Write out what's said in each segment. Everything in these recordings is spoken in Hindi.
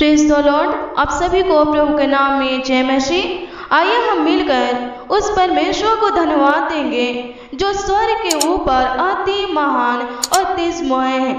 Praise the Lord. आप सभी को प्रभु के नाम में जय मसीह। आइए हम मिलकर उस परमेश्वर को धन्यवाद देंगे जो स्वर्ग के ऊपर अति महान और तेजमय है,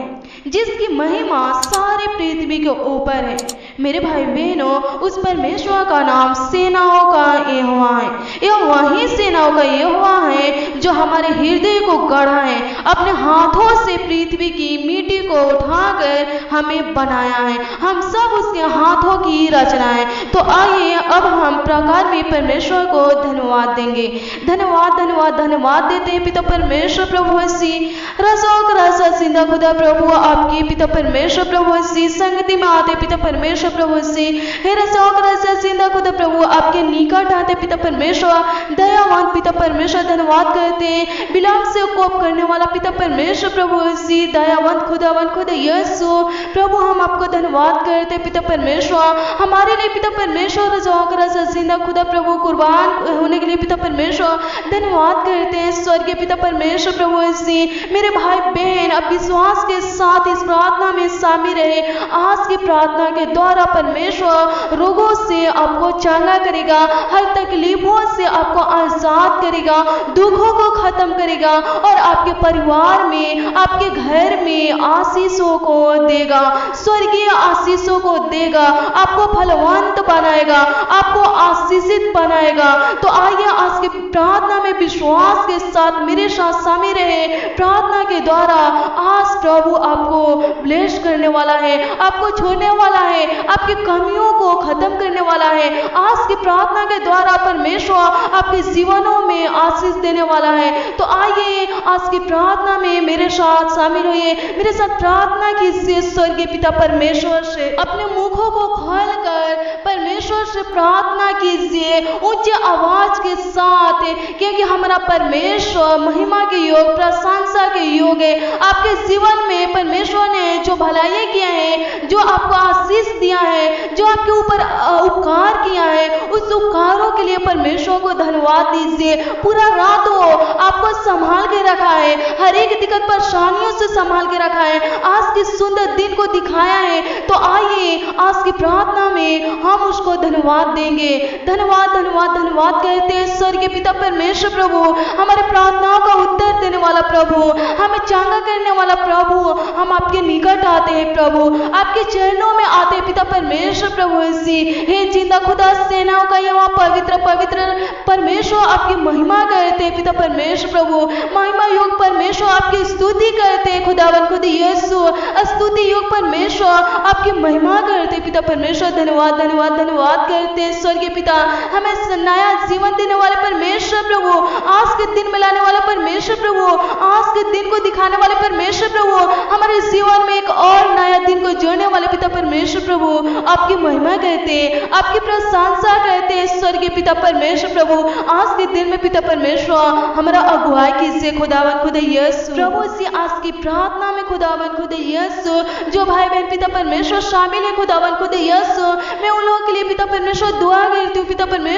जिसकी महिमा सारे पृथ्वी के ऊपर है। मेरे भाई बहनों, उस परमेश्वर का नाम सेनाओं का यहोवा है। यह वही सेनाओं का यहोवा है जो हमारे हृदय को गढ़ा है, अपने हाथों से पृथ्वी की मिट्टी को उठाकर हमें बनाया है। हम सब उसके हाथों की रचना है। तो आइए अब हम प्रकार में परमेश्वर को धन्यवाद देंगे। धन्यवाद धन्यवाद धन्यवाद देते हैं पिता परमेश्वर प्रभु मसीह। रसों का रस सिंधा खुदा प्रभु आपकी पिता परमेश्वर प्रभु मसीह संगति में आते पिता परमेश्वर प्रभु मसीह। हे रसों का रस सिंधा खुदा प्रभु आपके निकट आते पिता परमेश्वर। दयावान पिता परमेश्वर धन्यवाद करते हैं। विलाप से कोप करने वाला पिता परमेश्वर प्रभु मसीह। दयावान खुदावन खुदा यीशु प्रभु हम आपको धन्यवाद करते पिता परमेश्वर। हमारे लिए पिता परमेश्वर रसों का रस सिंधा खुदा प्रभु कुर्बान होने के लिए पिता परमेश्वर धन्यवाद करते हैं। स्वर्गीय पिता परमेश्वर प्रभु मसीह। मेरे भाई बहन अब विश्वास के साथ इस प्रार्थना में शामिल रहे। आज की प्रार्थना के द्वारा परमेश्वर रोगों से आपको चंगा करेगा, हर तकलीफों से आपको आजाद करेगा, दुखों को खत्म करेगा और आपके परिवार में, आपके घर में आशीषों को देगा, स्वर्गीय आशीषों को देगा, आपको फलवंत बनाएगा, आपको आशीषित बनाएगा। तो आइए आज की प्रार्थना में विश्वास के साथ मेरे साथ शामिल रहे। प्रार्थना के द्वारा आज प्रभु आपको ब्लेस करने वाला है, आपको छोड़ने वाला है, आपकी कमियों को खत्म करने वाला है। आज की प्रार्थना के द्वारा परमेश्वर आपके जीवनों में आशीष देने वाला है। तो आइए आज की प्रार्थना में मेरे साथ शामिल होइए, मेरे साथ प्रार्थना कीजिए। स्वर्गीय पिता परमेश्वर से अपने मुखों को खोलकर परमेश्वर से प्रार्थना कीजिए ऊंची आवाज के साथ, क्योंकि हमारा परमेश्वर महिमा के योग, प्रशंसा के योग है। आपके जीवन में परमेश्वर ने जो भलाई किया है, जो आपको आशीष दिया है, जो आपके ऊपर उपकार किया है, उस उपकारों के लिए परमेश्वर को धन्यवाद दीजिए। पूरा रात वो आपको संभाल के रखा है, हर एक दिक्कत परेशानियों से संभाल के रखा है, आज के सुंदर दिन को दिखाया है। तो आइए आज की प्रार्थना में हम उसको धन्यवाद देंगे। धन्यवाद धन्यवाद धन्यवाद कहते हैं। स्वर्गीय पिता परमेश्वर प्रभु, हमारे प्रार्थनाओं का उत्तर देने वाला प्रभु, हमें चंगा करने वाला प्रभु, हम आपके निकट आते हैं प्रभु, आपके चरणों में आते हैं पिता परमेश्वर प्रभु मसीह। हे जिंदा खुदा सेनाओं का यहोवा पवित्र पवित्र परमेश्वर आपकी महिमा करते हैं पिता परमेश्वर प्रभु। महिमा योग परमेश्वर आपकी स्तुति करते हैं खुदावन खुद यीशु। स्तुति योग परमेश्वर आपकी महिमा करते पिता परमेश्वर। धन्यवाद धन्यवाद धन्यवाद करते हैं। स्वर्गीय पिता हमें नया जीवन देने वाले परमेश्वर प्रभु, आज के दिन में लाने वाले परमेश्वर प्रभु, आज के दिन को दिखाने वाले परमेश्वर प्रभु, हमारे जीवन में एक और नया दिन को जोड़ने वाले पिता परमेश्वर प्रभु आपकी महिमा कहते हैं, आपकी प्रशंसा कहते हैं। स्वर्गीय पिता परमेश्वर प्रभु आज के दिन में पिता परमेश्वर हमारा अगुवाई कीजिए खुदावन खुदा यीशु प्रभु। इसी आज की प्रार्थना में खुदावन खुदा यीशु जो भाई बहन पिता परमेश्वर शामिल है खुदावन खुदा यीशु, मैं उन लोगों के लिए पिता परमेश्वर दुआ करती हूँ, पिता परमेश्वर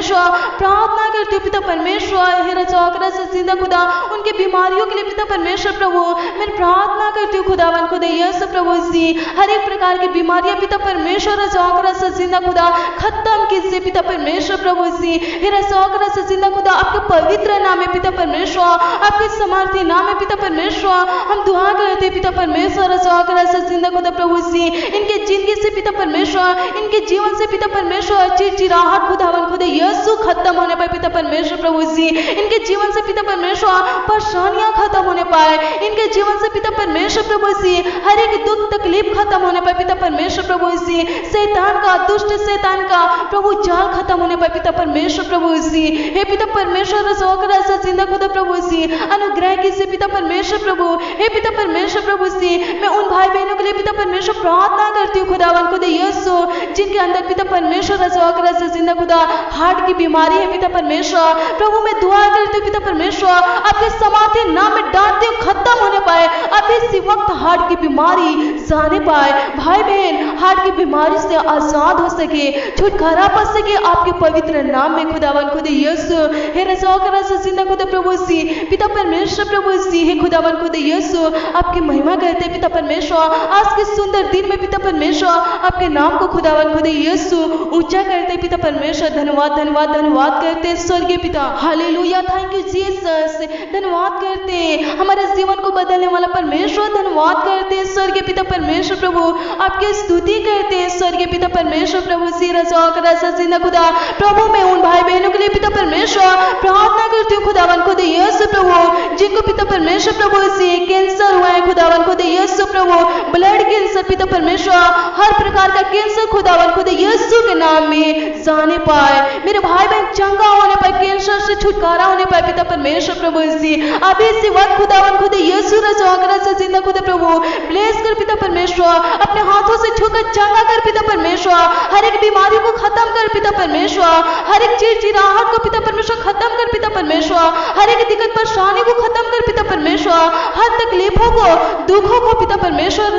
प्रार्थना करती हूँ पिता परमेश्वर। हे रचौकरा से जिंदा खुदा उनकी बीमारियों के लिए पिता परमेश्वर प्रभु मैं प्रार्थना करती हूँ खुदावन खुदा यीशु प्रभु जी। हर एक प्रकार की बीमारियां पिता परमेश्वर रचौकरा से जिंदा खुदा खत्म कीजिए पिता परमेश्वर प्रभु जी। हे रचौकरा से जिंदा खुदा आपके पवित्र नाम है पिता परमेश्वर, आपके समर्थी नाम है पिता परमेश्वर। हम दुआ करते हैं पिता परमेश्वर रचौकरा से जिंदा खुदा प्रभु जी, इनके जिंदगी से पिता परमेश्वर, इनके जीवन से पिता परमेश्वर चिड़चिड़ाहट खुदावन खुदा यीशु खत्म होने पाए पिता परमेश्वर प्रभु जी। इनके जीवन से पिता परमेश्वर परेशानियां खत्म होने पाए, इनके जीवन से पिता परमेश्वर प्रभु जी हर एक दुख तकलीफ खत्म होने पाए पिता परमेश्वर प्रभु जी। शैतान का, दुष्ट शैतान का प्रभु जाल खत्म होने पाए पिता परमेश्वर प्रभु जी। हे पिता परमेश्वर रसोकरा से जिंदा खुदा प्रभु जी अनुग्रह कीजिए पिता परमेश्वर प्रभु। हे पिता परमेश्वर प्रभु जी मैं उन भाई बहनों के लिए पिता परमेश्वर प्रार्थना करती हूँ खुदावन खुदा यीशु जिनके अंदर पिता परमेश्वर रसोकरा से जिंदा खुदा हार्ट की बीमारी है पिता परमेश्वर प्रभु। मैं दुआ करती हूँ पिता परमेश्वर आपके समाधि नाम में डांटते हुए खत्म होने पाए, अभी इसी वक्त हार्ट की बीमारी जाने पाए। भाई बहन हार्ट की बीमारी बीमारी से आजाद हो सके, छुटकारा पा सके आपके पवित्र नाम में खुदावन खुद यीशु। हे रजा करा जिंदा खुदा प्रभु सी पिता परमेश्वर प्रभु सी, हे खुदावन खुद यीशु आपकी महिमा करते पिता परमेश्वर। आज के सुंदर दिन में पिता परमेश्वर आपके नाम को खुदावन खुद यीशु ऊंचा करते पिता परमेश्वर। धन्यवाद धन्यवाद धन्यवाद करते स्वर्गीय पिता, हालेलुया, थैंक यू जीसस। धन्यवाद करते हमारे जीवन को बदलने वाला परमेश्वर, धन्यवाद करते स्वर्गीय पिता परमेश्वर प्रभु। आपकी स्तुति करते स्वर्गीय पिता परमेश्वर प्रभु। सी रजा जिंदा खुदा प्रभु, मैं उन भाई बहनों के लिए पिता परमेश्वर प्रार्थना करती हूँ खुदावन खुद यीशु प्रभु, जिनको पिता परमेश्वर प्रभु से कैंसर हुआ है खुदावन खुद यीशु प्रभु, ब्लड कैंसर पिता परमेश्वर, हर प्रकार का कैंसर खुदावन खुद यीशु के नाम में जाने पाए। मेरे भाई बहन चंगा होने पाए, कैंसर से छुटकारा होने पाए पिता परमेश्वर प्रभु से। अभी इसी वक्त खुदावन खुद यीशु रजा जिंदा खुदा प्रभु ब्लेस कर पिता परमेश्वर, अपने हाथों से छूकर चंगा कर पिता परमेश्वर, हर एक बीमारी को खत्म कर पिता परमेश्वर, हर एक चिड़चिड़ाहट को पिता परमेश्वर खत्म कर पिता परमेश्वर, हर एक दिक्कत परेशानी को खत्म कर पिता परमेश्वर, हर तकलीफों को दुखों को पिता परमेश्वर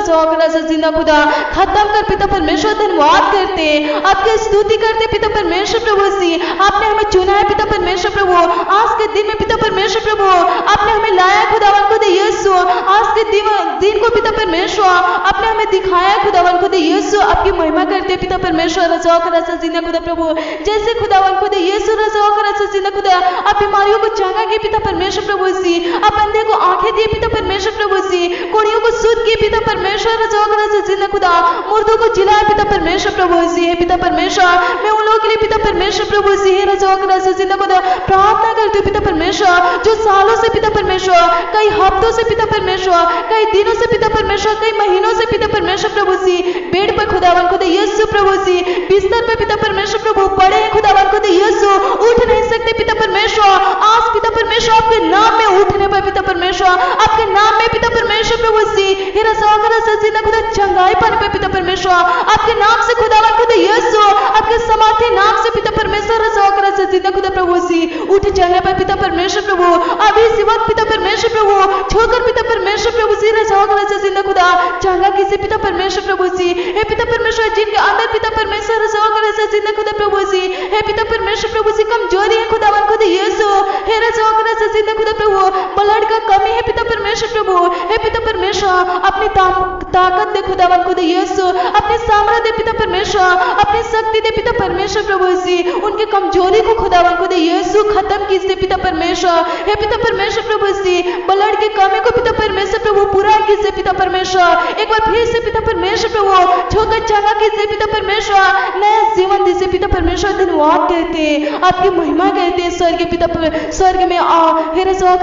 जिंदा खुदा खत्म कर पिता परमेश्वर। धन्यवाद करते आपकी स्तुति करते पिता परमेश्वर प्रभु सी। आपने हमें चुना है पिता परमेश्वर प्रभु, आज के दिन में पिता परमेश्वर प्रभु आपने हमें लाया खुदावन खुद यीशु। आज के दिन को पिता परमेश्वर आपने हमें दिखाया खुदावन खुद यीशु। आपकी महिमा करते पिता परमेश्वर रजा जिंदा खुदा प्रभु, जैसे खुदावन खुद यीशु रजा जिंदा खुदा आप बीमारियों को चंगा किए पिता परमेश्वर प्रभु सी, आप अंधे को आंखें दिए पिता परमेश्वर प्रभु सी, कुड़ियों को शुद्ध किए पिता परमेश्वर रजा जिंदा खुदा, मुर्दों को जिलाया पिता परमेश्वर प्रभु सी। है पिता परमेश्वर मैं उन लोगों के लिए पिता परमेश्वर प्रभु सी है रजा जिंदा खुदा प्रार्थना करती हूँ पिता परमेश्वर, जो सालों से पिता परमेश्वर, कई हफ्तों से पिता परमेश्वर, कई दिनों से पिता परमेश्वर, कई महीनों से पिता परमेश्वर प्रभु सी बेड पर खुदावन खुद यीशु प्रभु सी, बिस्तर पर पिता परमेश्वर प्रभु पड़े हैं खुदावन खुद यीशु, उठ नहीं सकते पिता परमेश्वर। आज पिता परमेश्वर आपके नाम में उठने पर पिता परमेश्वर, आपके नाम में पिता परमेश्वर प्रभु सी हेरा जिंदा खुदा चंगाई पाने पर पिता परमेश्वर, आपके नाम से खुदावन खुद यीशु, आपके समाधि नाम से पिता परमेश्वर जिंदा खुदा प्रभु सी उठ चलने पर पिता परमेश्वर प्रभु। अभी इसी वक्त पिता परमेश्वर प्रभु छोकर पिता परमेश्वर प्रभु सी रजा जिंदा खुदा चंगा किसी पिता परमेश्वर प्रभु सी। हे पिता परमेश्वर जिनके अंदर पिता परमेश्वर रजा जिंदा खुदा प्रभु सी, हे पिता परमेश्वर प्रभु सी कमजोरी है खुदावन खुद यीशु, हे रजा जिंदा खुदा प्रभु ब्लड का कमी है पिता परमेश्वर प्रभु। हे पिता परमेश्वर अपनी ताकत दे खुदावन खुद यीशु, अपने सामर्थ्य दे पिता परमेश्वर, अपनी शक्ति दे पिता परमेश्वर प्रभु सी, उनकी कमजोरी को खुदावन खुद यीशु खत्म कीजिए पिता परमेश्वर। हे पिता परमेश्वर प्रभु सी ब्लड की कमी को पिता परमेश्वर प्रभु पूरा कीजिए पिता परमेश्वर। एक बार फिर से पिता परमेश्वर प्रभु छोकर चंगा कीजिए पिता परमेश्वर, नया जीवन दीजिए पिता परमेश्वर। धन्यवाद कहते आपकी महिमा कहते स्वर्ग पिता स्वर्ग में हे रजा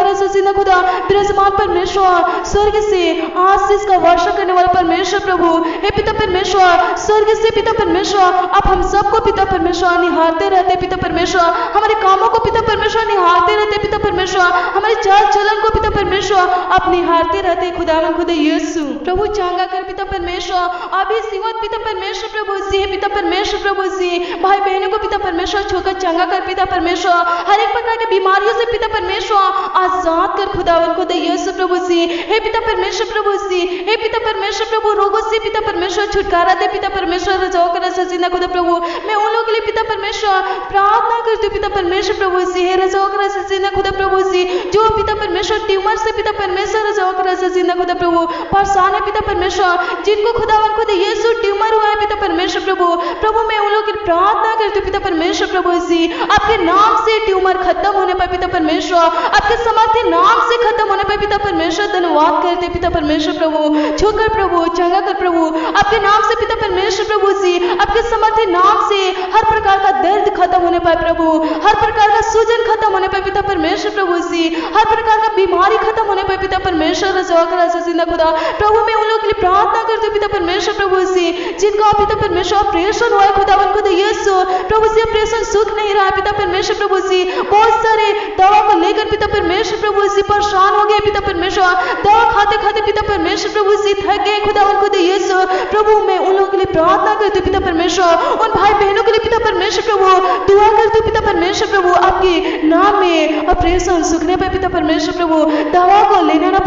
खुदा विराजमान परमेश्वर, स्वर्ग से आशीष का वर्षा करने वाला परमेश्वर प्रभु। हे पिता परमेश्वर स्वर्ग से पिता परमेश्वर आप हम सबको पिता परमेश्वर निहारते रहते पिता परमेश्वर, हमारे कामों को पिता परमेश्वर निहारते रहते पिता परमेश्वर, हमारे चाल चलन को पिता परमेश्वर आप निहारते रहते खुदावन खुदा यीशु प्रभु चंगा कर पिता परमेश्वर। अभी सिवत पिता परमेश्वर प्रभु सी है पिता परमेश्वर प्रभु सी भाई बहनों को पिता परमेश्वर छोकर चंगा कर पिता परमेश्वर, हर एक प्रकार की बीमारियों से पिता परमेश्वर आजाद कर खुदावन खुदा यीशु प्रभु सी। हे पिता परमेश्वर प्रभु सी, हे पिता परमेश्वर प्रभु रोगों से पिता परमेश्वर छुटकारा दे पिता परमेश्वर रजा जिंदा खुदा प्रभु। मैं उन लोगों के लिए पिता परमेश्वर प्रार्थना करती हूँ पिता परमेश्वर प्रभु सी है रजा जिंदा खुदा प्रभु सी, जो पिता परमेश्वर ट्यूमर से पिता परमेश्वर रजा जिंदा खुदा प्रभु परेशान है पिता परमेश्वर, जिनको खुदावन खुदा यीशु ट्यूमर हुआ है पिता परमेश्वर प्रभु। प्रभु मैं उन लोगों की प्रार्थना करती हूँ पिता परमेश्वर प्रभु सी, आपके नाम से ट्यूमर खत्म होने पर पिता परमेश्वर, आपके समाधि नाम से खत्म होने पर पिता परमेश्वर। धन्यवाद करते पिता परमेश्वर प्रभु छोकर प्रभु चंगा कर प्रभु, आपके नाम से पिता परमेश्वर प्रभु सी, आपके समर्थी नाम से हर प्रकार का दर्द खत्म होने पाए प्रभु, हर प्रकार का सूजन खत्म होने पाए पिता परमेश्वर प्रभु सी, हर प्रकार का बीमारी खत्म होने पाए पिता परमेश्वर रजा जिंदा खुदा प्रभु। मैं उन लोगों के लिए प्रार्थना करती हूँ पिता परमेश्वर प्रभु सी, जिनका पिता परमेश्वर ऑपरेशन हुआ है खुदावन खुदा यीशु प्रभु सी, ऑपरेशन सुख नहीं रहा पिता परमेश्वर प्रभु सी, बहुत सारे दवा को लेकर पिता परमेश्वर प्रभु सी परेशान हो गए पिता परमेश्वर, दवा खाते खाते पिता परमेश्वर प्रभु सी थक गए खुदावन खुदा यीशु प्रभु। मैं उन लोगों के लिए प्रार्थना करती हूँ पिता परमेश्वर, उन भाई बहनों के लिए पिता परमेश्वर प्रभु दुआ करती हूँ पिता परमेश्वर प्रभु, आपके नाम में ऑपरेशन सुखने पर पिता परमेश्वर प्रभु, दवा को लेना ना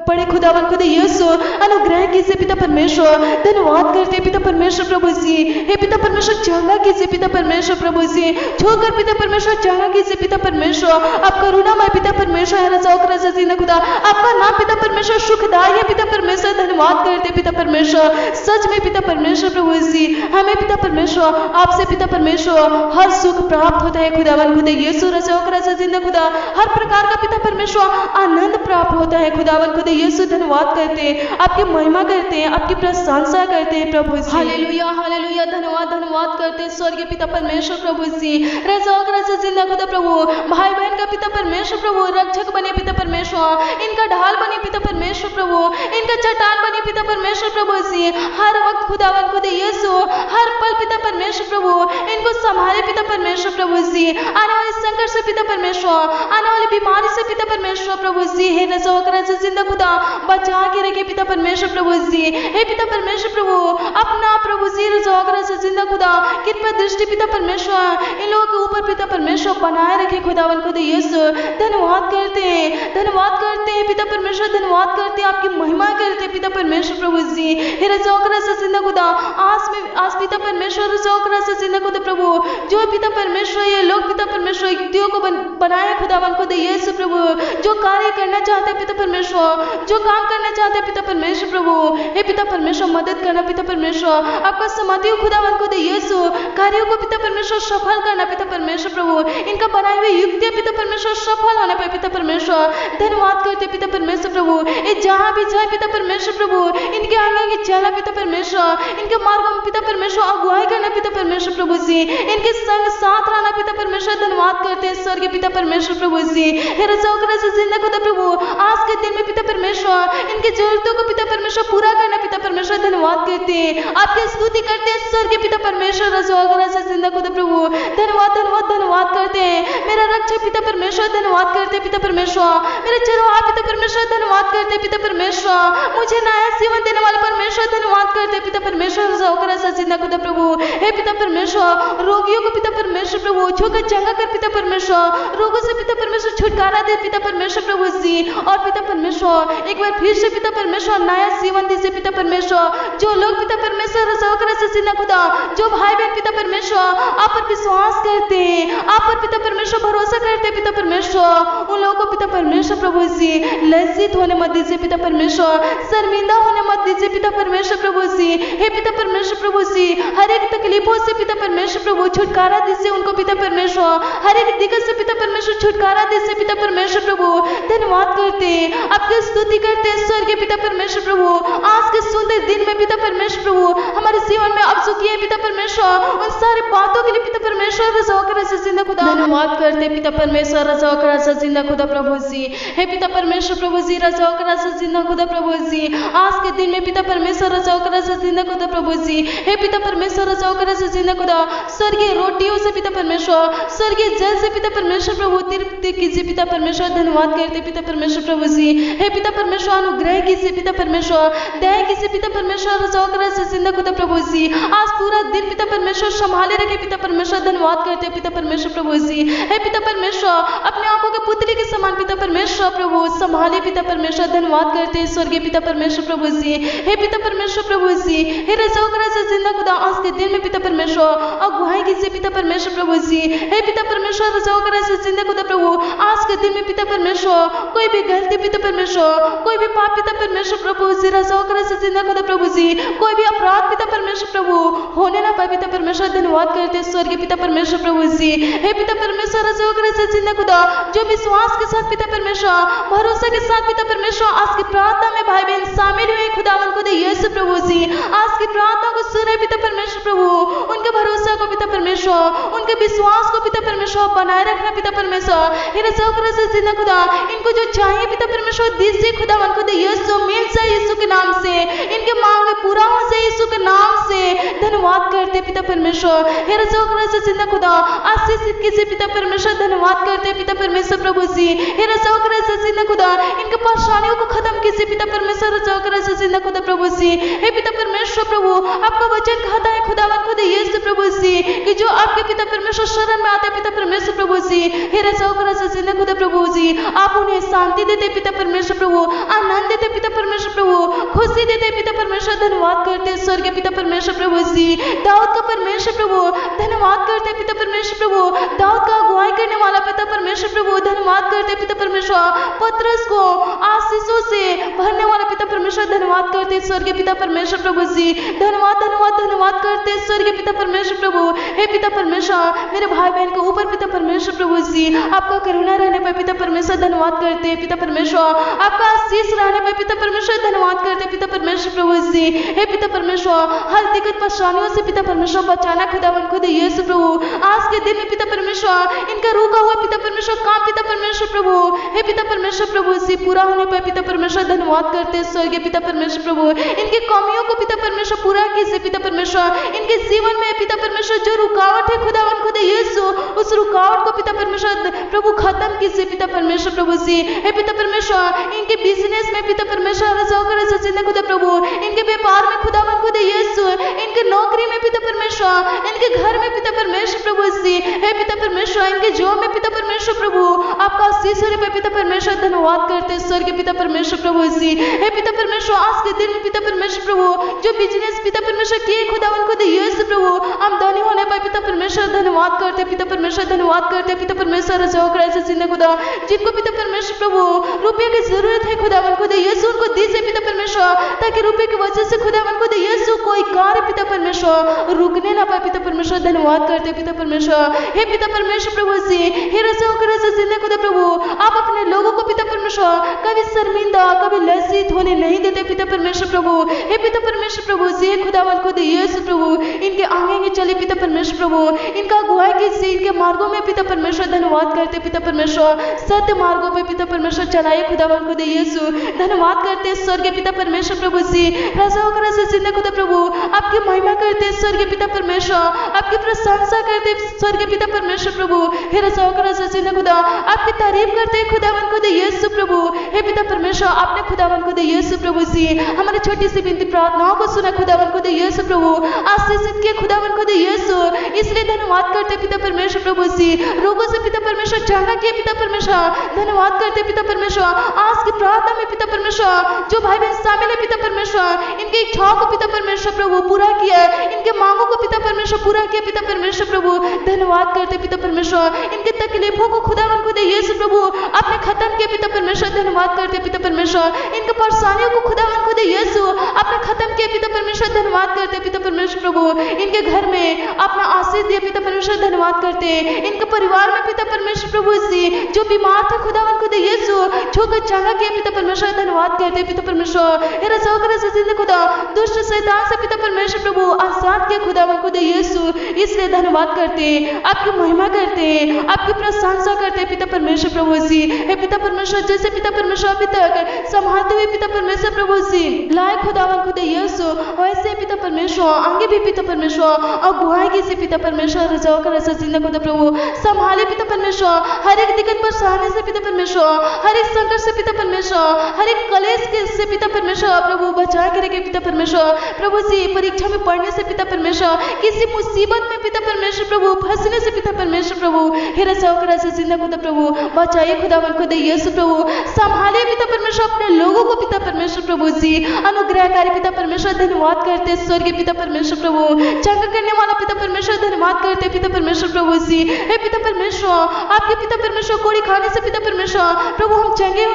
बड़े खुदावन खुद यीशु अनुग्रह कीजिए पिता परमेश्वर। धन्यवाद करते पिता परमेश्वर प्रभु जी। हे पिता परमेश्वर चंगा कीजिए पिता परमेश्वर प्रभु जी। छोकर पिता परमेश्वर चंगा कीजिए पिता परमेश्वर। आप करुणामय पिता परमेश्वर है राजा और राजा जी ने खुदा। आपका नाम पिता परमेश्वर सुखदाई है पिता परमेश्वर। धन्यवाद करते पिता परमेश्वर। सच में पिता परमेश्वर प्रभु जी हमें पिता परमेश्वर आपसे पिता परमेश्वर हर सुख प्राप्त होता है खुदावन खुदा यीशु राजा और राजा जी ने खुदा। हर प्रकार का पिता परमेश्वर आनंद प्राप्त होता है खुदावन खुदा यीशु। धन्यवाद करते हैं, आपकी महिमा करते हैं, आपकी प्रशंसा करते हैं प्रभु जी। Hallelujah hallelujah. धन्यवाद धन्यवाद करते हैं स्वर्गीय पिता परमेश्वर प्रभु जी। राजा और राजा जी ने खुदा प्रभु भाई बहन का पिता परमेश्वर प्रभु रक्षक बने पिता परमेश्वर। इनका ढाल बने पिता परमेश्वर प्रभु। इनका चट्टान बने पिता परमेश्वर प्रभु जी। हर वक्त खुदावन खुदा यीशु हर पल पिता परमेश्वर प्रभु इनको संभाले पिता परमेश्वर प्रभु जी। आने वाले संकट से पिता परमेश्वर, आने वाली बीमारी से पिता परमेश्वर प्रभु जी। हे राजा और राजा जिंदा खुदा बचा के रखे पिता परमेश्वर प्रभु जी। हे पिता परमेश्वर प्रभु अपना प्रभु जी राजा और राजा जिंदा खुदा कृपा दृष्टि पिता परमेश्वर इन लोगों के ऊपर पिता परमेश्वर बनाए रखे खुदावन खुदा यीशु। धन्यवाद करते हैं, धन्यवाद करते हैं पिता परमेश्वर। धन्यवाद करते हैं, आपकी महिमा करते हैं पिता परमेश्वर प्रभु जी। हे राजा और राजा जिंदा खुदा आज पिता परमेश्वर राजा और राजा जिंदा खुदा प्रभु जो पिता परमेश्वर ये लोग पिता परमेश्वर युक्तियों को बनाए खुदावन खुदा यीशु प्रभु। जो कार्य करना चाहते हैं पिता परमेश्वर, जो काम करना चाहते हैं पिता परमेश्वर प्रभु। हे पिता परमेश्वर मदद करना पिता परमेश्वर। आपका समाधि खुदावन खुदा यीशु कार्यों को पिता परमेश्वर सफल करना पिता परमेश्वर प्रभु। इनका बनाए हुए युक्तियां पिता परमेश्वर सफल होने पर पिता परमेश्वर। धन्यवाद करते पिता परमेश्वर प्रभु। ये जहां भी जाए पिता परमेश्वर प्रभु इनके आगे चला पिता परमेश्वर। इनके मार्गों में पिता परमेश्वर अगुवाई करना पिता परमेश्वर प्रभु जी। इनके संग साथ रहना पिता परमेश्वर। धन्यवाद करते हैं स्वर्गीय पिता परमेश्वर प्रभु जी। हे राजा और राजा जिंदा खुदा प्रभु आज के दिन में पिता परमेश्वर इनकी जरूरतों को पिता परमेश्वर पूरा करना पिता परमेश्वर। धन्यवाद करते हैं, आपकी स्तुति करते हैं स्वर्गीय पिता परमेश्वर राजा और राजा जिंदा खुदा प्रभु। धन्यवाद धन्यवाद धन्यवाद करते हैं मेरा रक्षक पिता परमेश्वर। धन्यवाद करते हैं पिता परमेश्वर मेरे चरवाहा पिता परमेश्वर। धन्यवाद करते हैं पिता परमेश्वर मुझे नया जीवन देने वाले परमेश्वर। धन्यवाद करते हैं पिता परमेश्वर राजा और राजा जिंदा खुदा प्रभु। हे पिता परमेश्वर रोगियों को पिता परमेश्वर प्रभु छूकर चंगा कर पिता परमेश्वर। रोगों से पिता परमेश्वर छुटकारा दे पिता परमेश्वर प्रभु जी। और पिता परमेश्वर एक बार फिर से पिता परमेश्वर नया जीवन दीजिए पिता परमेश्वर। जो लोग पिता परमेश्वर राजा और राजा जिंदा खुदा जो भाई बहन पिता परमेश्वर आप पर विश्वास करते हैं, आप पर पिता परमेश्वर भरोसा करते हैं पिता परमेश्वर। उन लोगों को पिता परमेश्वर प्रभु जी लज्जित होने मत दीजिए पिता परमेश्वर। शर्मिंदा होने मत दीजिए पिता परमेश्वर प्रभु जी। हे पिता परमेश्वर प्रभु जी हर एक तकलीफों से पिता परमेश्वर प्रभु छुटकारा दीजिए उनको पिता परमेश्वर। हर एक दिक्कत से पिता परमेश्वर छुटकारा दीजिए पिता परमेश्वर प्रभु। धन्यवाद करते हैं, आपकी स्तुति करते हैं स्वर्गीय पिता परमेश्वर प्रभु। आज के सुंदर दिन में पिता परमेश्वर प्रभु हमारे जीवन में अब जो किए पिता परमेश्वर उन सारी बातों के लिए पिता परमेश्वर राजा और राजा जिंदा खुदा धन्यवाद करते पिता परमेश्वर राजा और राजा जिंदा खुदा प्रभु जी। हे पिता परमेश्वर प्रभु जी राजा और राजा जिंदा खुदा प्रभु जी आज के दिन में पिता परमेश्वर राजा और राजा जिंदा खुदा प्रभु जी। हे पिता परमेश्वर राजा और राजा जिंदा खुदा स्वर्गीय रोटियों से पिता परमेश्वर स्वर्गीय जल से पिता परमेश्वर प्रभु तृप्ति कीजिए पिता परमेश्वर। धन्यवाद करते पिता परमेश्वर प्रभु जी। हे पिता परमेश्वर अनुग्रह कीजिए पिता परमेश्वर दया कीजिए पिता परमेश्वर राजा और राजा जिंदा खुदा प्रभु जी। आज पूरा दिन पिता परमेश्वर संभाले रखे पिता परमेश्वर। धन्यवाद करते पिता परमेश्वर प्रभु जी। हे पिता परमेश्वर अपने आंखों के पुतली के समान पिता परमेश्वर प्रभु संभाले पिता परमेश्वर। धन्यवाद करते हैं स्वर्गीय पिता परमेश्वर प्रभु जी। हे पिता परमेश्वर प्रभु जी। हे राजा और राजा जिंदा खुदा आज के दिन में पिता परमेश्वर अगुवाई कीजिए पिता परमेश्वर प्रभु जी। हे पिता परमेश्वर राजा और राजा जिंदा खुदा प्रभु आज के दिन में पिता परमेश्वर कोई भी गलती पिता परमेश्वर कोई भी पाप पिता परमेश्वर प्रभु जी राजा और राजा जिंदा खुदा प्रभु जी कोई भी अपराध पिता परमेश्वर प्रभु होने ना पाए पिता परमेश्वर। धन्यवाद करते हैं स्वर्गीय पिता परमेश्वर प्रभु जी। हे पिता परमेश्वर राजा और राजा जिंदा खुदा जो विश्वास के साथ पिता परमेश्वर भरोसा के साथ पिता परमेश्वर आज की प्रार्थना में भाई बहन शामिल हुए खुदावन खुदा यीशु प्रभु जी आज की प्रार्थना को सुने पिता परमेश्वर प्रभु। उनके भरोसा को पिता परमेश्वर उनके विश्वास को पिता परमेश्वर बनाए रखना पिता परमेश्वर। हे राजा और राजा जिंदा खुदा इनको जो चाहिए पिता परमेश्वर दीजिए खुदावन खुदा यीशु मिल जाए यीशु के नाम से। इनके मांगे पूरा हो जाए यीशु के नाम से। धन्यवाद करते पिता परमेश्वर। हे राजा और राजा जिंदा खुदा आशीषित कीजिए पिता परमेश्वर। धन्यवाद करते पिता परमेश्वर प्रभु जी। हे राजा और राजा जिंदा खुदा इनके परेशानियों को खत्म कीजिए पिता परमेश्वर राजा और राजा जिंदा खुदा प्रभु जी। हे पिता परमेश्वर प्रभु आपका वचन कहता है खुदावन खुदा यीशु प्रभु जी कि जो आपके पिता परमेश्वर शरण में आते पिता परमेश्वर प्रभु जी, हे रजा रजा जिंदा खुदा प्रभु जी, आप उन्हें शांति देते पिता परमेश्वर प्रभु, आनंद देते पिता परमेश्वर प्रभु, खुशी देते पिता परमेश्वर। धन्यवाद करते स्वर्गीय पिता परमेश्वर प्रभु जी, दाऊद का परमेश्वर प्रभु, धन्यवाद करते पिता परमेश्वर प्रभु, दाऊद का अगुवाई करने वाला पिता परमेश्वर प्रभु, धन्यवाद करते पिता परमेश्वर, पतरस को आशीषों से भरने वाला पिता परमेश्वर, धन्यवाद करते स्वर्गीय पिता परमेश्वर प्रभु जी, धन्यवाद धन्यवाद धन्यवाद करते स्वर्गीय पिता परमेश्वर प्रभु। हे पिता परमेश्वर, मेरे भाई बहन के ऊपर पिता परमेश्वर प्रभु जी आपका करुणा रहने पर पिता परमेश्वर, धन्यवाद करते पिता परमेश्वर, आपका आशीष रहने पर पिता परमेश्वर, धन्यवाद करते पिता परमेश्वर प्रभु जी। हे पिता परमेश्वर, हर दिक्कत परेशानियों से पिता परमेश्वर बचाना खुदावन खुद यीशु प्रभु। आज के दिन में पिता परमेश्वर, इनका रुका हुआ पिता परमेश्वर काम पिता परमेश्वर प्रभु, हे पिता परमेश्वर प्रभु से पूरा होने पर पिता परमेश्वर, धन्यवाद करते स्वर्गीय पिता परमेश्वर प्रभु। इनकी कमियों को पिता परमेश्वर पूरा कीजिए पिता परमेश्वर, इनके जीवन में पिता परमेश्वर जो रुकावट है खुदावन खुद यीशु, उस रुकावट को पिता परमेश्वर प्रभु खत्म कीजिए पिता परमेश्वर प्रभु जी। हे पिता परमेश्वर, इनके बिजनेस में पिता परमेश्वर रजा जिंदा खुदा प्रभु, इनके व्यापार में खुदावन खुद यीशु, इनके नौकरी में पिता परमेश्वर, इनके घर में पिता परमेश्वर प्रभु जी। हे पिता परमेश्वर, इनके जॉब में पिता परमेश्वर प्रभु आपका आशीष होने पर पिता परमेश्वर, धन्यवाद करते स्वर्गीय पिता परमेश्वर प्रभु जी। हे पिता परमेश्वर, आज के दिन में पिता परमेश्वर प्रभु जो बिजनेस पिता परमेश्वर किए खुदावन खुद यीशु प्रभु, हम धनी होने पर पिता परमेश्वर, धन्यवाद करते पिता परमेश्वर, धन्यवाद करते पिता परमेश्वर रजा जिंदा खुदा, जिनको पिता परमेश्वर प्रभु रुपये की जरूरत है खुदावन खुद यीशु, उनको दीजिए पिता परमेश्वर, ताकि रुपये की वजह से खुदावन खुद यीशु कोई कार्य पिता परमेश्वर रुकने ना पाए पिता परमेश्वर, धन्यवाद करते पिता परमेश्वर। हे पिता परमेश्वर प्रभु जी, हे रजा जिंदा खुदा प्रभु, आप अपने लोगों को पिता परमेश्वर कभी शर्मिंदा कभी लज्जित होने नहीं देते पिता परमेश्वर प्रभु। हे पिता परमेश्वर प्रभु जी, खुदावन खुद यीशु प्रभु, इनके आगे चले पिता परमेश्वर प्रभु, इनका अगुवाई कीजिए इनके मार्गों में पिता परमेश्वर, धन्यवाद करते पिता परमेश्वर, सत्य मार्गों पे पिता परमेश्वर चलाइए खुदावन खुद यीशु, धन्यवाद करते स्वर्गीय पिता परमेश्वर प्रभु जी। रजा जिंदा खुदा प्रभु, आपकी महिमा करते स्वर्गीय पिता परमेश्वर, आपकी प्रशंसा करते स्वर्गीय पिता परमेश्वर प्रभु। हे रजा जिंदा खुदा, आपकी तारीफ करते खुदावन खुद यीशु प्रभु। हे पिता परमेश्वर, आपने खुदावन खुद यीशु प्रभु जी हमारी छोटी सी विनती प्रार्थनाओं को सुना खुदावन खुद यीशु प्रभु, आशीषित किए खुदावन खुद यीशु, इसलिए धन्यवाद करते पिता परमेश्वर प्रभु जी। रोगों से पिता परमेश्वर चंगा किए पिता परमेश्वर, धन्यवाद करते पिता परमेश्वर। आज की प्रार्थना में पिता परमेश्वर जो भाई बहन शामिल है पिता परमेश्वर, इनकी इच्छाओं को पिता परमेश्वर प्रभु पूरा किया, इनके मांगों को पिता परमेश्वर पूरा किया पिता परमेश्वर प्रभु, धन्यवाद करते पिता परमेश्वर। इनके तकलीफों को खुदावन खुद यीशु प्रभु आपने खत्म किया पिता परमेश्वर, धन्यवाद करते पिता परमेश्वर। इनके परेशानियों को खुदावन खुद यीशु आपने खत्म किया पिता परमेश्वर, धन्यवाद करते पिता परमेश्वर प्रभु। इनके घर में आपने आशीष दिया पिता परमेश्वर, धन्यवाद करते। इनके परिवार में पिता परमेश्वर प्रभु जी जो बीमार था खुदावन खुद यीशु छूकर चंगा किया पिता परमेश्वर, धन्यवाद करते पिता परमेश्वर। हे रजा जिंदा खुदा, दुष्ट शैतान से पिता परमेश्वर प्रभु आजाद किया खुदावन खुद यीशु, इसलिए धन्यवाद करते, आपकी महिमा करते, आपकी प्रशंसा करते पिता परमेश्वर प्रभु जी। हे पिता परमेश्वर, जैसे पिता परमेश्वर अभी तक संभालते हुए पिता परमेश्वर प्रभु जी लाए खुदावन खुद यीशु, वैसे पिता परमेश्वर आगे भी पिता परमेश्वर अगुवाई कीजिए पिता परमेश्वर, रजा जिंदा खुदा प्रभु संभाले पिता परमेश्वर, हर एक दिक्कत पर सहने से पिता परमेश्वर, हर एक संकट से पिता परमेश्वर, हर एक कलेश के से पिता परमेश्वर प्रभु बचा के रखे पिता परमेश्वर प्रभु जी। परीक्षा में पढ़ने से पिता परमेश्वर, किसी मुसीबत में पिता परमेश्वर प्रभु फंसने से पिता परमेश्वर प्रभु, हे रजा जिंदा खुदा प्रभु बचाइए खुदावन खुद यीशु प्रभु, संभाले पिता परमेश्वर अपने लोगों को पिता परमेश्वर प्रभु जी। अनुग्रहकारी पिता परमेश्वर, धन्यवाद करते स्वर्गीय पिता परमेश्वर प्रभु, चंगा करने वाला पिता परमेश्वर, धन्यवाद करते पिता परमेश्वर प्रभु जी। हे पिता परमेश्वर, आपके पिता परमेश्वर कोड़ी खाने से पिता परमेश्वर प्रभु हम चंगे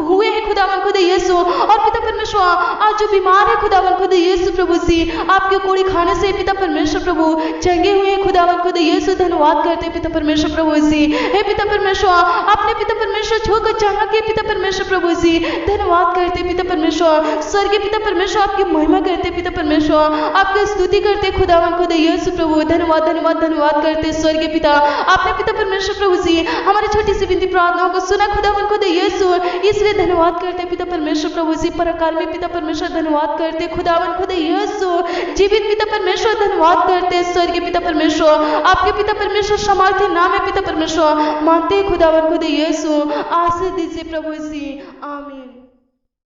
हुए हैं खुदावन खुद यीशु, और पिता परमेश्वर आज जो बीमार है खुदावन खुद यीशु प्रभु जी आपके कोड़ी खाने से पिता परमेश्वर प्रभु चंगे हुए हैं खुदावन खुद यीशु, धन्यवाद करते पिता परमेश्वर प्रभु जी। हे पिता परमेश्वर, आपने पिता परमेश्वर छूकर चंगा किया पिता परमेश्वर प्रभु जी, धन्यवाद करते पिता परमेश्वर। स्वर्गीय पिता परमेश्वर आपकी महिमा करते पिता परमेश्वर, आपकी स्तुति करते खुदावन खुद यीशु प्रभु, धन्यवाद धन्यवाद धन्यवाद करते स्वर्गीय पिता। आपने पिता परमेश्वर प्रभु जी हमारी छोटी सी विनती प्रार्थनाओं को सुना खुदावन खुद यीशु, इसलिए धन्यवाद करते पिता परमेश्वर प्रभु जी। परकार में पिता परमेश्वर धन्यवाद करते खुदावन खुद यीशु, जीवित पिता परमेश्वर धन्यवाद करते स्वर्गीय पिता परमेश्वर। आपके पिता परमेश्वर सामर्थ्य नाम है पिता परमेश्वर, मानते खुदावन खुद यीशु, आशीष दीजिए प्रभु जी, आमीन।